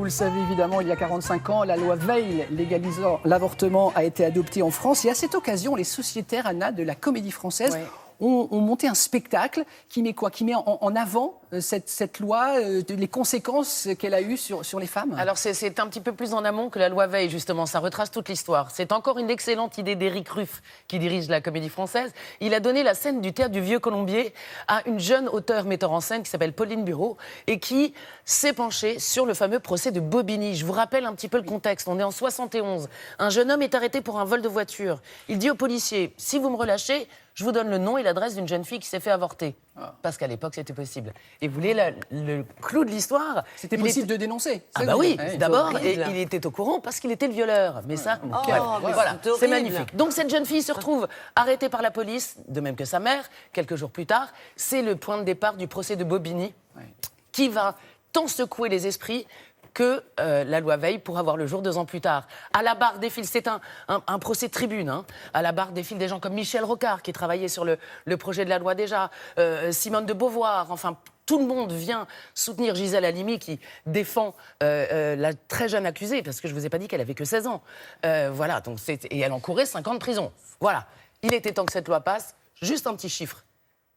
le savez évidemment, il y a 45 ans, la loi Veil légalisant l'avortement a été adoptée en France. Et à cette occasion, les sociétaires, Anna, de la Comédie Française ont monté un spectacle qui met quoi? Qui met en avant cette loi, les conséquences qu'elle a eues sur les femmes. Alors c'est un petit peu plus en amont que la loi Veil, justement. Ça retrace toute l'histoire. C'est encore une excellente idée d'Éric Ruff, qui dirige la Comédie Française. Il a donné la scène du théâtre du Vieux Colombier à une jeune auteure-metteur en scène qui s'appelle Pauline Bureau et qui s'est penchée sur le fameux procès de Bobigny. Je vous rappelle un petit peu le contexte. On est en 71. Un jeune homme est arrêté pour un vol de voiture. Il dit au policier, si vous me relâchez, je vous donne le nom et l'adresse d'une jeune fille qui s'est fait avorter. Parce qu'à l'époque, c'était possible. Et vous voulez le clou de l'histoire? C'était possible de dénoncer. Ah bah oui, d'abord, il était au courant parce qu'il était le violeur. Mais ça, voilà, c'est magnifique. Donc cette jeune fille se retrouve arrêtée par la police, de même que sa mère, quelques jours plus tard. C'est le point de départ du procès de Bobigny, qui va tant secouer les esprits que la loi Veil pourra voir le jour 2 ans plus tard. À la barre défilent, c'est un procès tribune, hein. À la barre défilent des gens comme Michel Rocard, qui travaillait sur le projet de la loi déjà, Simone de Beauvoir, enfin, tout le monde vient soutenir Gisèle Halimi, qui défend la très jeune accusée, parce que je ne vous ai pas dit qu'elle avait que 16 ans. Voilà, donc et elle encourait 5 ans de prison. Voilà, il était temps que cette loi passe. Juste un petit chiffre.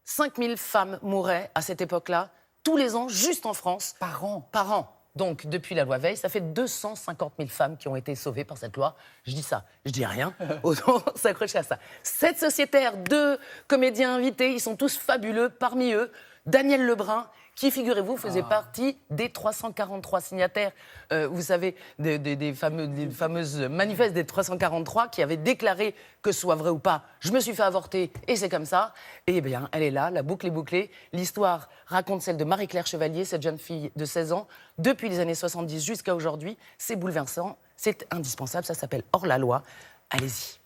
5000 femmes mouraient à cette époque-là, tous les ans, juste en France. Par an. Par an. Donc, depuis la loi Veil, ça fait 250 000 femmes qui ont été sauvées par cette loi. Je dis ça, je dis rien, autant s'accrocher à ça. 7 sociétaires, 2 comédiens invités, ils sont tous fabuleux. Parmi eux, Daniel Lebrun, qui, figurez-vous, faisait partie des 343 signataires, vous savez, des fameuses manifestes des 343 qui avaient déclaré que ce soit vrai ou pas, je me suis fait avorter et c'est comme ça. Et bien, elle est là, la boucle est bouclée. L'histoire raconte celle de Marie-Claire Chevalier, cette jeune fille de 16 ans, depuis les années 70 jusqu'à aujourd'hui. C'est bouleversant, c'est indispensable, ça s'appelle Hors la loi. Allez-y.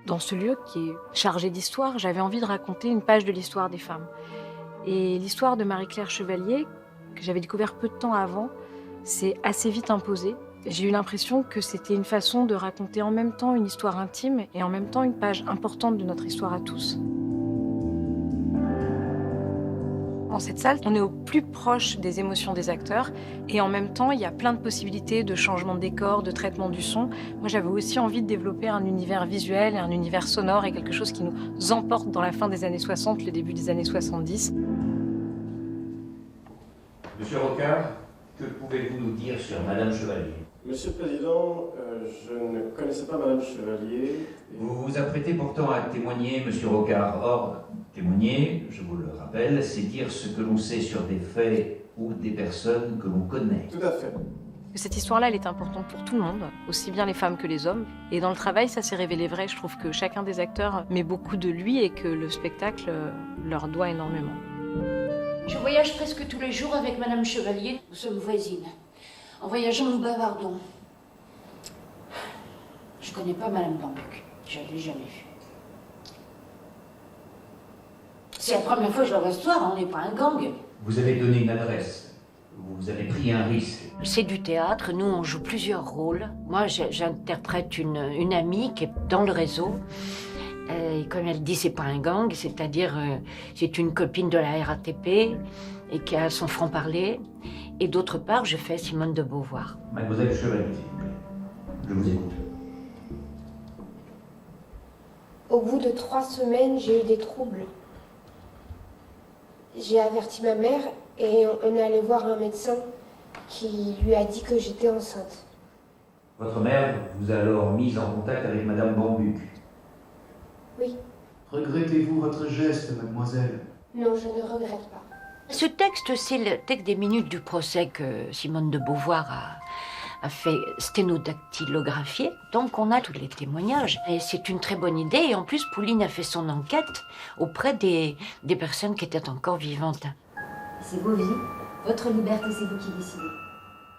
Dans ce lieu qui est chargé d'histoire, j'avais envie de raconter une page de l'histoire des femmes. Et l'histoire de Marie-Claire Chevalier, que j'avais découvert peu de temps avant, s'est assez vite imposée. J'ai eu l'impression que c'était une façon de raconter en même temps une histoire intime et en même temps une page importante de notre histoire à tous. Dans cette salle, on est au plus proche des émotions des acteurs et en même temps, il y a plein de possibilités de changement de décor, de traitement du son. Moi, j'avais aussi envie de développer un univers visuel et un univers sonore et quelque chose qui nous emporte dans la fin des années 60, le début des années 70. Monsieur Rocard, que pouvez-vous nous dire sur Madame Chevalier? Monsieur le Président, je ne connaissais pas Madame Chevalier. Vous vous apprêtez pourtant à témoigner, Monsieur Rocard. Or, témoigner, je vous le rappelle, c'est dire ce que l'on sait sur des faits ou des personnes que l'on connaît. Tout à fait. Cette histoire-là, elle est importante pour tout le monde, aussi bien les femmes que les hommes. Et dans le travail, ça s'est révélé vrai. Je trouve que chacun des acteurs met beaucoup de lui et que le spectacle leur doit énormément. Je voyage presque tous les jours avec Madame Chevalier. Nous sommes voisines. En voyageant, nous bavardons. Je connais pas Madame Bambuc. Je l'ai jamais vue. C'est la première fois que je la vois ce soir, on n'est pas un gang. Vous avez donné une adresse. Vous avez pris un risque. C'est du théâtre, nous on joue plusieurs rôles. Moi j'interprète une amie qui est dans le réseau. Et comme elle dit, c'est pas un gang, c'est-à-dire c'est une copine de la RATP et qui a son franc-parler. Et d'autre part, je fais Simone de Beauvoir. Mademoiselle Chevalier, s'il vous plaît. Je vous écoute. Au bout de 3 semaines, j'ai eu des troubles. J'ai averti ma mère et on est allé voir un médecin qui lui a dit que j'étais enceinte. Votre mère vous a alors mise en contact avec Madame Bambuc. Oui. Regrettez-vous votre geste, mademoiselle? Non, je ne regrette pas. Ce texte, c'est le texte des minutes du procès que Simone de Beauvoir a fait sténodactylographier. Donc on a tous les témoignages. Et c'est une très bonne idée. Et en plus, Pauline a fait son enquête auprès des personnes qui étaient encore vivantes. C'est vos vies, votre liberté, c'est vous qui décidez.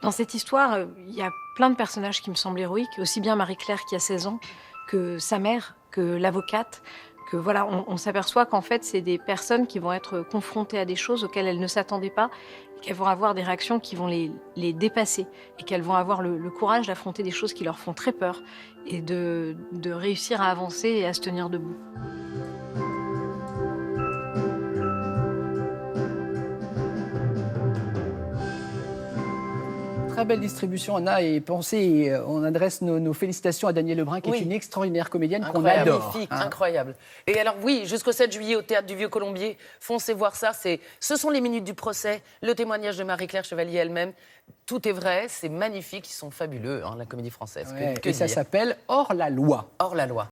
Dans cette histoire, il y a plein de personnages qui me semblent héroïques, aussi bien Marie-Claire qui a 16 ans, que sa mère, que l'avocate, que voilà, on s'aperçoit qu'en fait, c'est des personnes qui vont être confrontées à des choses auxquelles elles ne s'attendaient pas, qu'elles vont avoir des réactions qui vont les dépasser et qu'elles vont avoir le courage d'affronter des choses qui leur font très peur et de réussir à avancer et à se tenir debout. très belle distribution, Anna, et on adresse nos félicitations à Danielle Lebrun, qui est une extraordinaire comédienne qu'on adore. Magnifique, incroyable. Et alors oui, jusqu'au 7 juillet au Théâtre du Vieux-Colombier, foncez voir ça. Ce sont les minutes du procès, le témoignage de Marie-Claire Chevalier elle-même. Tout est vrai, c'est magnifique, ils sont fabuleux, la Comédie Française. Et ça s'appelle Hors la loi. Hors la loi.